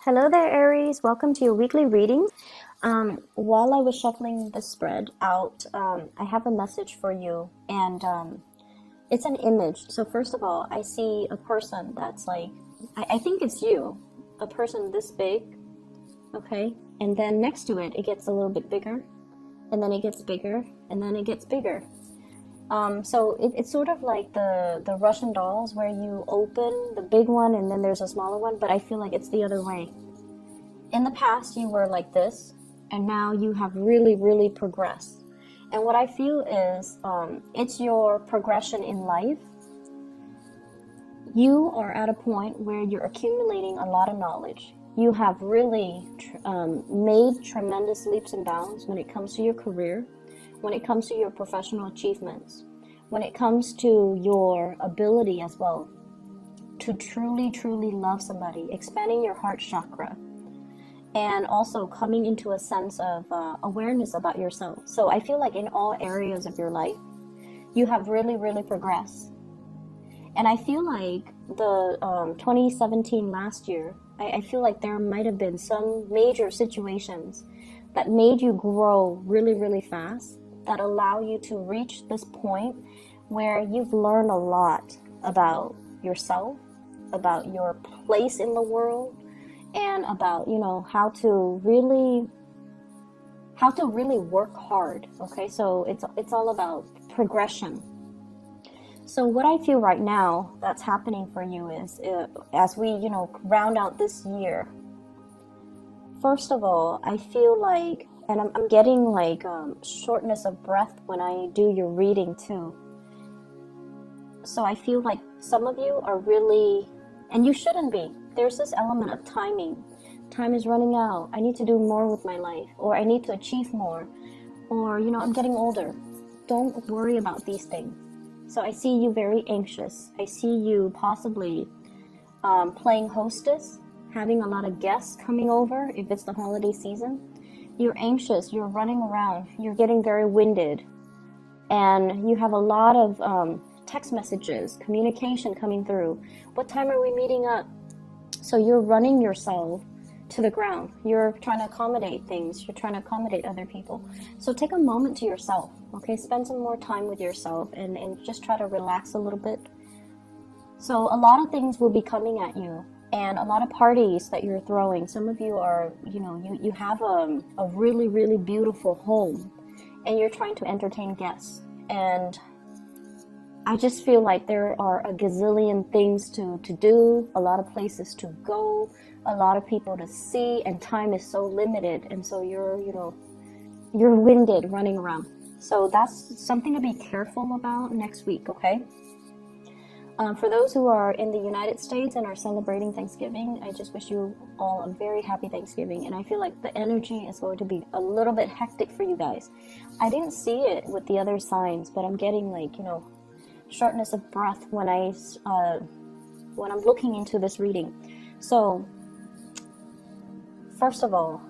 Hello there, Aries. Welcome to your weekly reading. While I was shuffling the spread out, I have a message for you, and it's an image. So first of all, I see a person that's like, I think it's you, a person this big, okay? And then next to it, it gets a little bit bigger, and then it gets bigger, and then it gets bigger. So it's sort of like the Russian dolls where you open the big one and then there's a smaller one, but I feel like it's the other way. In the past, you were like this, and now you have really, really progressed. And what I feel is it's your progression in life. You are at a point where you're accumulating a lot of knowledge. You have really made tremendous leaps and bounds when it comes to your career, when it comes to your professional achievements, when it comes to your ability as well to truly, truly love somebody, expanding your heart chakra, and also coming into a sense of awareness about yourself. So I feel like in all areas of your life, you have really, really progressed. And I feel like the 2017 last year, I feel like there might have been some major situations that made you grow really, really fast, that allow you to reach this point where you've learned a lot about yourself, about your place in the world, and about, how to really work hard. Okay, so it's all about progression. So what I feel right now that's happening for you is as we round out this year, first of all, I feel like, and I'm getting like shortness of breath when I do your reading too. So I feel like some of you are really, and you shouldn't be. There's this element of timing. Time is running out. I need to do more with my life, or I need to achieve more, or I'm getting older. Don't worry about these things. So I see you very anxious. I see you possibly playing hostess, having a lot of guests coming over if it's the holiday season. You're anxious, you're running around, you're getting very winded, and you have a lot of text messages, communication coming through. What time are we meeting up? So you're running yourself to the ground. You're trying to accommodate things. You're trying to accommodate other people. So take a moment to yourself, okay? Spend some more time with yourself and just try to relax a little bit. So a lot of things will be coming at you. And a lot of parties that you're throwing. Some of you are, you have a really, really beautiful home, and you're trying to entertain guests. And I just feel like there are a gazillion things to do, a lot of places to go, a lot of people to see, and time is so limited. And so you're winded running around. So that's something to be careful about next week, okay? For those who are in the United States and are celebrating Thanksgiving, I just wish you all a very happy Thanksgiving. And I feel like the energy is going to be a little bit hectic for you guys. I didn't see it with the other signs, but I'm getting like, shortness of breath when I'm looking into this reading. So, first of all,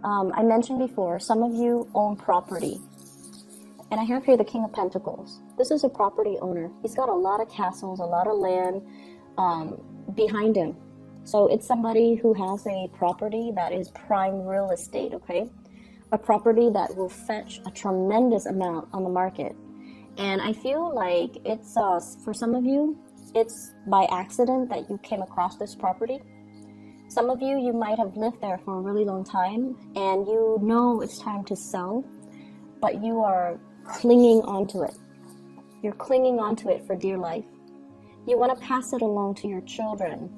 I mentioned before, some of you own property. And I have here the King of Pentacles. This is a property owner. He's got a lot of castles, a lot of land behind him. So it's somebody who has a property that is prime real estate, okay? A property that will fetch a tremendous amount on the market. And I feel like it's, for some of you, it's by accident that you came across this property. Some of you might have lived there for a really long time, and you know it's time to sell, but you are clinging onto it. You're clinging onto it for dear life. You want to pass it along to your children.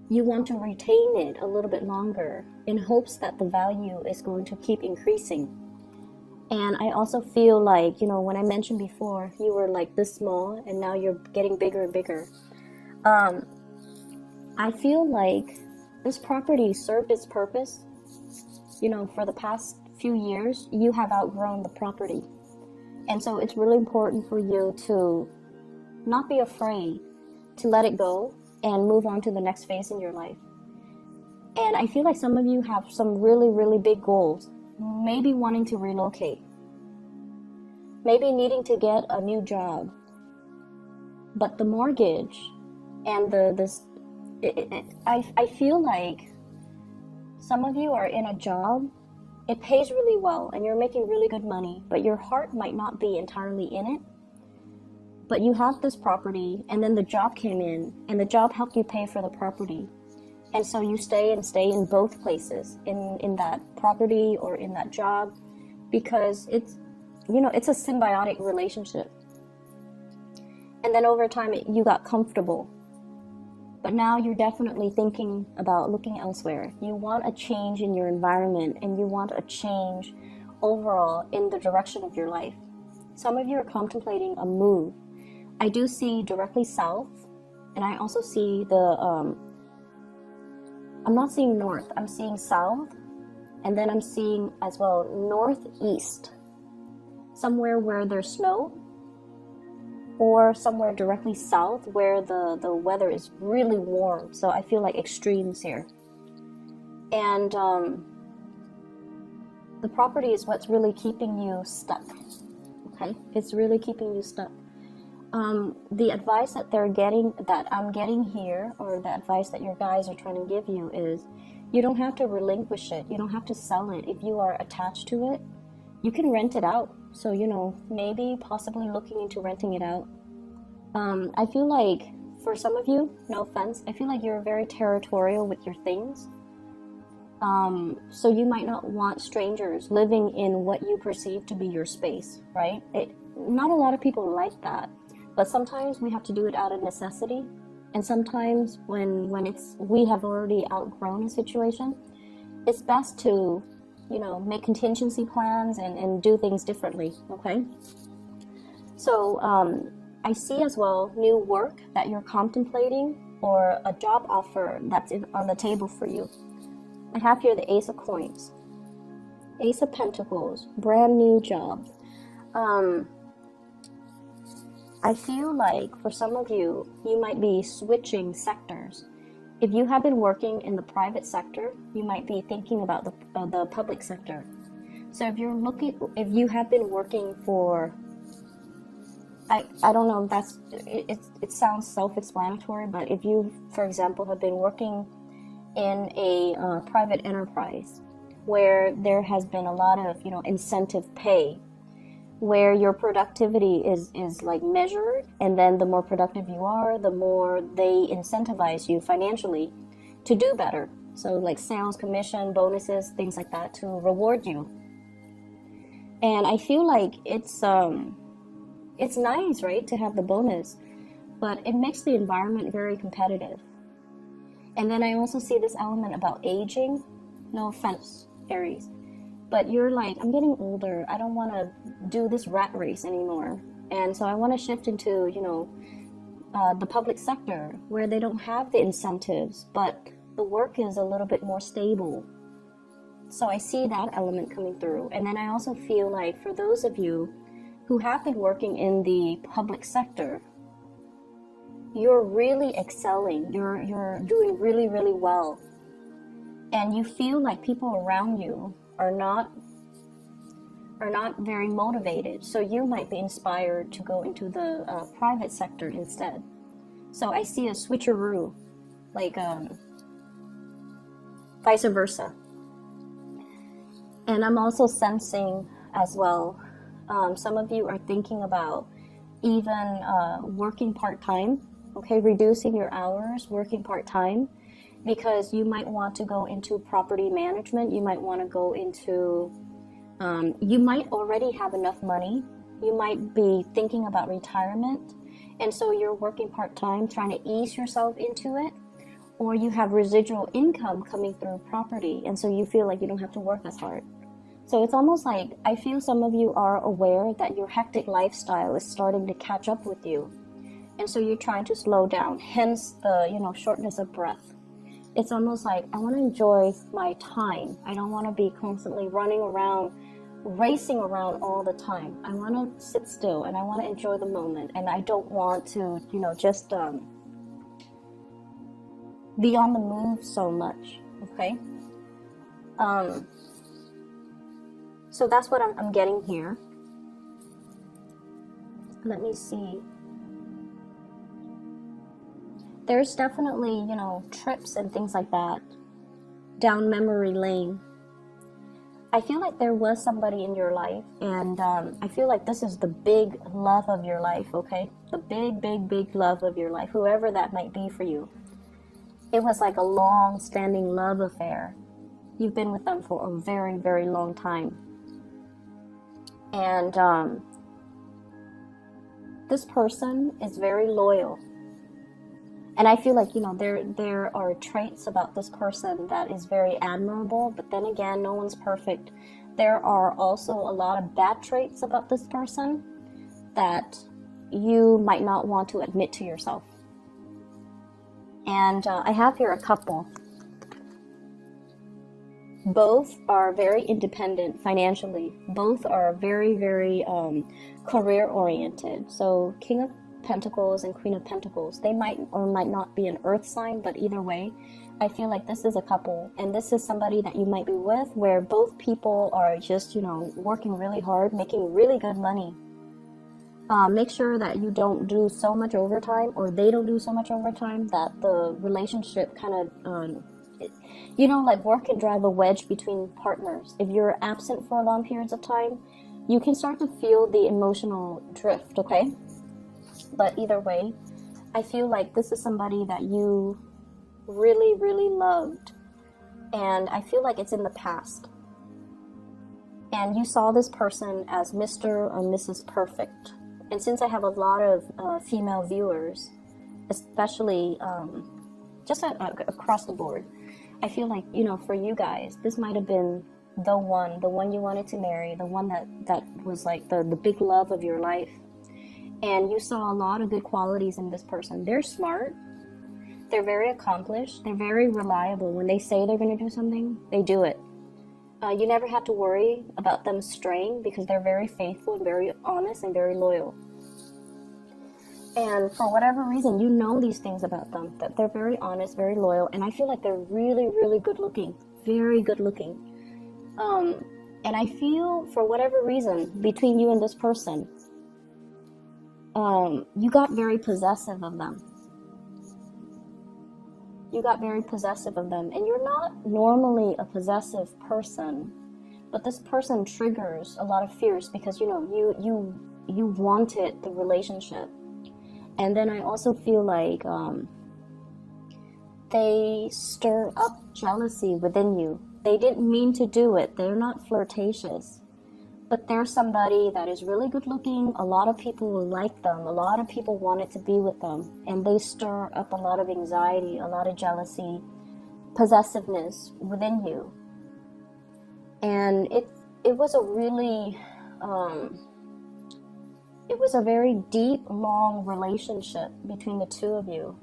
You want to retain it a little bit longer in hopes that the value is going to keep increasing. And I also feel like, when I mentioned before, you were like this small and now you're getting bigger and bigger. I feel like this property served its purpose. For the past few years, you have outgrown the property. And so it's really important for you to not be afraid to let it go and move on to the next phase in your life. And I feel like some of you have some really, really big goals. Maybe wanting to relocate. Maybe needing to get a new job. But the mortgage and the I feel like some of you are in a job, it pays really well and you're making really good money, but your heart might not be entirely in it. But you have this property, and then the job came in, and the job helped you pay for the property. And so you stay in both places, in that property or in that job, because it's, you know, it's a symbiotic relationship. And then over time, you got comfortable. But now you're definitely thinking about looking elsewhere. You want a change in your environment, and you want a change overall in the direction of your life. Some of you are contemplating a move. I do see directly south, and I also see I'm not seeing north, I'm seeing south, and then I'm seeing as well northeast, somewhere where there's snow, or somewhere directly south where the weather is really warm. So I feel like extremes here. And the property is what's really keeping you stuck, okay? It's really keeping you stuck. The advice that I'm getting here, or the advice that your guys are trying to give you, is you don't have to relinquish it. You don't have to sell it. If you are attached to it, you can rent it out. So, you know, maybe possibly looking into renting it out. I feel like for some of you, no offense, I feel like you're very territorial with your things. So you might not want strangers living in what you perceive to be your space, right? Not a lot of people like that. But sometimes we have to do it out of necessity, and sometimes when we have already outgrown a situation, it's best to, you know, make contingency plans and do things differently, okay? So I see as well new work that you're contemplating, or a job offer that's on the table for you. I have here the Ace of Coins, Ace of Pentacles, brand new job. I feel like for some of you, you might be switching sectors. If you have been working in the private sector, you might be thinking about the public sector. So if you have been working for, I don't know, it sounds self-explanatory, but if you, for example, have been working in a private enterprise where there has been a lot of, you know, incentive pay, where your productivity is like measured, and then the more productive you are, the more they incentivize you financially to do better. So like sales, commission, bonuses, things like that, to reward you. And I feel like it's nice, right, to have the bonus, but it makes the environment very competitive. And then I also see this element about aging. No offense, Aries, but you're like, I'm getting older. I don't want to do this rat race anymore. And so I want to shift into, you know, the public sector where they don't have the incentives, but the work is a little bit more stable. So I see that element coming through. And then I also feel like for those of you who have been working in the public sector, you're really excelling. You're doing really, really well. And you feel like people around you are not very motivated, so you might be inspired to go into the private sector instead. So I see a switcheroo, like vice versa. And I'm also sensing as well, some of you are thinking about even working part-time, okay, reducing your hours, working part-time, because you might want to go into property management. You might want to go into, you might already have enough money. You might be thinking about retirement. And so you're working part-time, trying to ease yourself into it. Or you have residual income coming through property. And so you feel like you don't have to work as hard. So it's almost like, I feel some of you are aware that your hectic lifestyle is starting to catch up with you. And so you're trying to slow down, hence the, you know, shortness of breath. It's almost like, I want to enjoy my time. I don't want to be constantly running around, racing around all the time. I want to sit still and I want to enjoy the moment. And I don't want to, you know, just be on the move so much, okay? So that's what I'm getting here. Let me see. there's definitely, you know, trips and things like that down memory lane. I feel like there was somebody in your life, and I feel like this is the big love of your life, okay? The big, big, big love of your life, whoever that might be for you. It was like a long-standing love affair. You've been with them for a very, very long time. And this person is very loyal. And I feel like, you know, there are traits about this person that is very admirable, but then again, no one's perfect. There are also a lot of bad traits about this person that you might not want to admit to yourself. And I have here a couple. Both are very independent financially. Both are very, very career oriented. So King of Pentacles and Queen of Pentacles, they might or might not be an earth sign, but either way, I feel like this is a couple, and this is somebody that you might be with where both people are just, you know, working really hard, making really good money. Make sure that you don't do so much overtime, or they don't do so much overtime, that the relationship kind of, you know, like work can drive a wedge between partners. If you're absent for long periods of time, you can start to feel the emotional drift, okay? But either way, I feel like this is somebody that you really, really loved. And I feel like it's in the past. And you saw this person as Mr. or Mrs. Perfect. And since I have a lot of female viewers, especially just across the board, I feel like, you know, for you guys, this might have been the one you wanted to marry, the one that was like the big love of your life. And you saw a lot of good qualities in this person. They're smart. They're very accomplished. They're very reliable. When they say they're going to do something, they do it. You never have to worry about them straying because they're very faithful and very honest and very loyal. And for whatever reason, you know these things about them, that they're very honest, very loyal. And I feel like they're really, really good looking. Very good looking. And I feel, for whatever reason, between you and this person, you got very possessive of them. You got very possessive of them. And you're not normally a possessive person, but this person triggers a lot of fears because, you know, you wanted the relationship. And then I also feel like they stir up jealousy within you. They didn't mean to do it. They're not flirtatious. But there's somebody that is really good looking. A lot of people will like them. A lot of people wanted to be with them. And they stir up a lot of anxiety, a lot of jealousy, possessiveness within you. And it was a really, it was a very deep, long relationship between the two of you.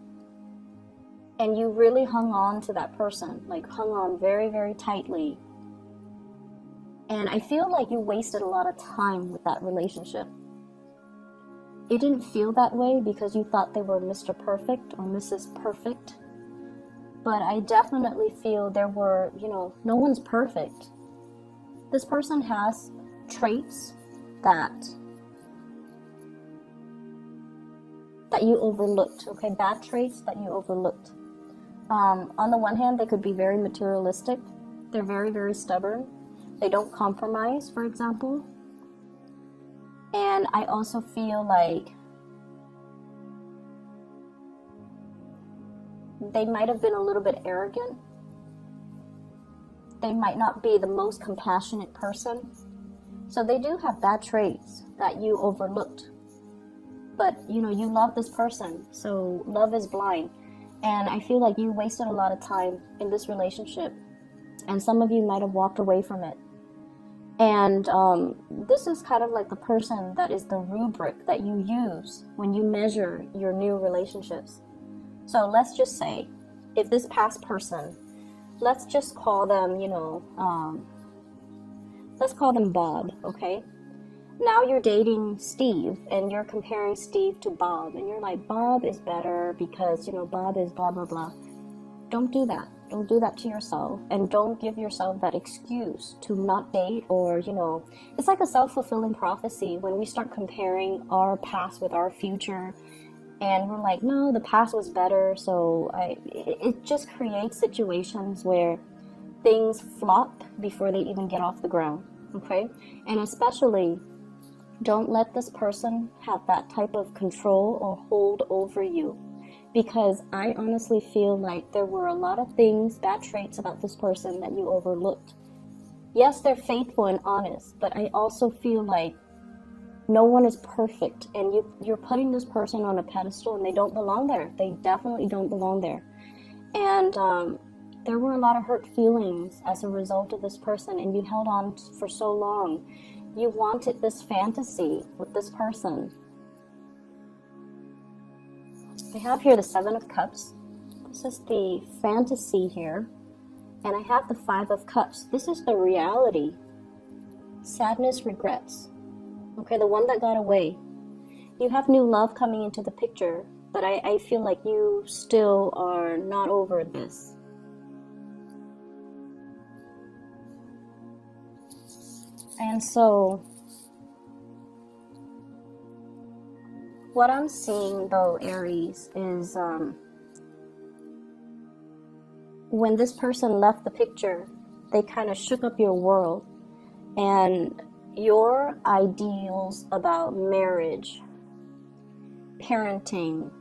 And you really hung on to that person, like hung on very, very tightly. And I feel like you wasted a lot of time with that relationship. It didn't feel that way because you thought they were Mr. Perfect or Mrs. Perfect. But I definitely feel there were, you know, no one's perfect. This person has traits that you overlooked, okay? Bad traits that you overlooked. On the one hand, they could be very materialistic. They're very, very stubborn. They don't compromise, for example. And I also feel like they might have been a little bit arrogant. They might not be the most compassionate person. So they do have bad traits that you overlooked. But, you know, you love this person, so love is blind. And I feel like you wasted a lot of time in this relationship. And some of you might have walked away from it. And this is kind of like the person that is the rubric that you use when you measure your new relationships. So let's just say, if this past person, let's just call them, you know, let's call them Bob, okay? Now you're dating Steve, and you're comparing Steve to Bob, and you're like, Bob is better because, you know, Bob is blah, blah, blah. Don't do that. Don't do that to yourself, and don't give yourself that excuse to not date, or, you know, it's like a self-fulfilling prophecy when we start comparing our past with our future. And we're like, no, the past was better. So it just creates situations where things flop before they even get off the ground. Okay? And especially, don't let this person have that type of control or hold over you. Because I honestly feel like there were a lot of things, bad traits about this person that you overlooked. Yes, they're faithful and honest, but I also feel like no one is perfect, and you're putting this person on a pedestal, and they don't belong there. They definitely don't belong there. And there were a lot of hurt feelings as a result of this person, and you held on for so long. You wanted this fantasy with this person. I have here the Seven of Cups. This is the fantasy here. And I have the Five of Cups. This is the reality. Sadness, regrets. Okay, the one that got away. You have new love coming into the picture, but I feel like you still are not over this. And so, what I'm seeing though, Aries, is when this person left the picture, they kind of shook up your world, and your ideals about marriage, parenting,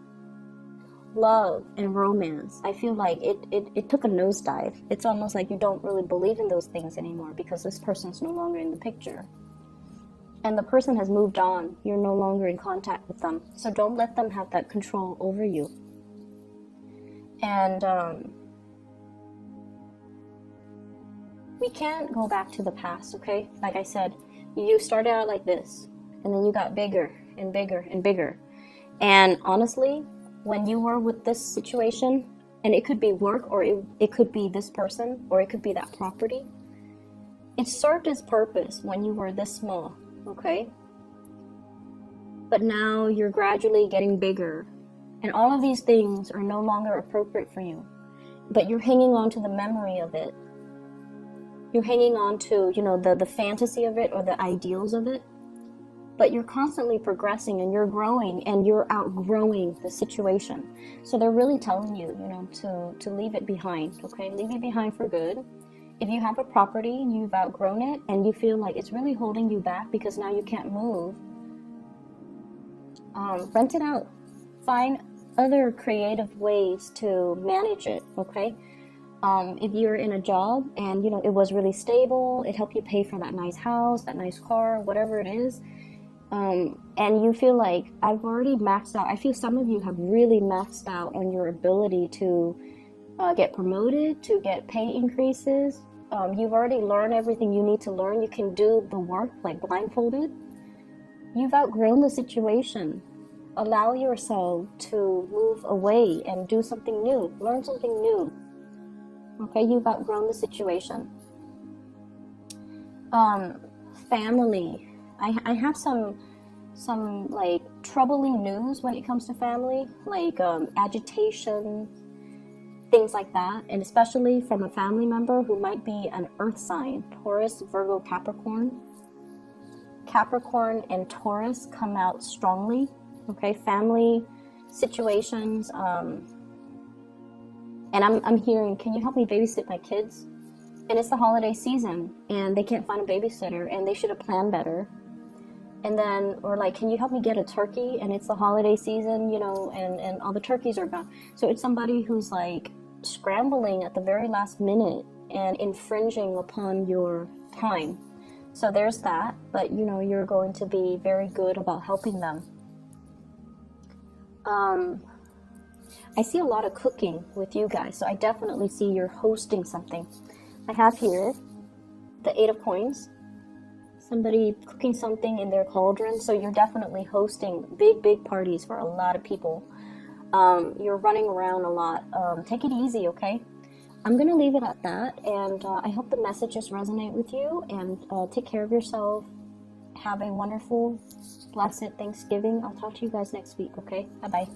love, and romance, I feel like it took a nosedive. It's almost like you don't really believe in those things anymore because this person's no longer in the picture. And the person has moved on. You're no longer in contact with them. So don't let them have that control over you. And we can't go back to the past, okay? Like I said, you started out like this, and then you got bigger and bigger and bigger. And honestly, when you were with this situation, and it could be work, or it could be this person, or it could be that property, it served its purpose when you were this small, okay? But now you're gradually getting bigger, and all of these things are no longer appropriate for you. But you're hanging on to the memory of it. You're hanging on to, the fantasy of it or the ideals of it. But you're constantly progressing, and you're growing, and you're outgrowing the situation. So they're really telling you, to leave it behind, okay? Leave it behind for good. If you have a property and you've outgrown it and you feel like it's really holding you back because now you can't move, rent it out. Find other creative ways to manage it, okay? If you're in a job and, it was really stable, it helped you pay for that nice house, that nice car, whatever it is, and you feel like, I've already maxed out. I feel some of you have really maxed out on your ability to get promoted, to get pay increases. You've already learned everything you need to learn. You can do the work like blindfolded. You've outgrown the situation. Allow yourself to move away and do something new. Learn something new. Okay, you've outgrown the situation. Family. I have some like troubling news when it comes to family, like agitation, things like that, and especially from a family member who might be an earth sign, Taurus, Virgo, Capricorn. Capricorn and Taurus come out strongly, okay? Family situations, and I'm hearing, can you help me babysit my kids? And it's the holiday season, and they can't find a babysitter, and they should have planned better. And then, or like, can you help me get a turkey? And it's the holiday season, and all the turkeys are gone. So it's somebody who's like scrambling at the very last minute and infringing upon your time. So there's that, but you're going to be very good about helping them. I see a lot of cooking with you guys, so I definitely see you're hosting something. I have here the Eight of Coins. Somebody cooking something in their cauldron, so you're definitely hosting big parties for a lot of people. You're running around a lot. Take it easy, okay? I'm gonna leave it at that, and I hope the messages resonate with you, and take care of yourself. Have a wonderful, blessed Thanksgiving. I'll talk to you guys next week, okay? Bye-bye.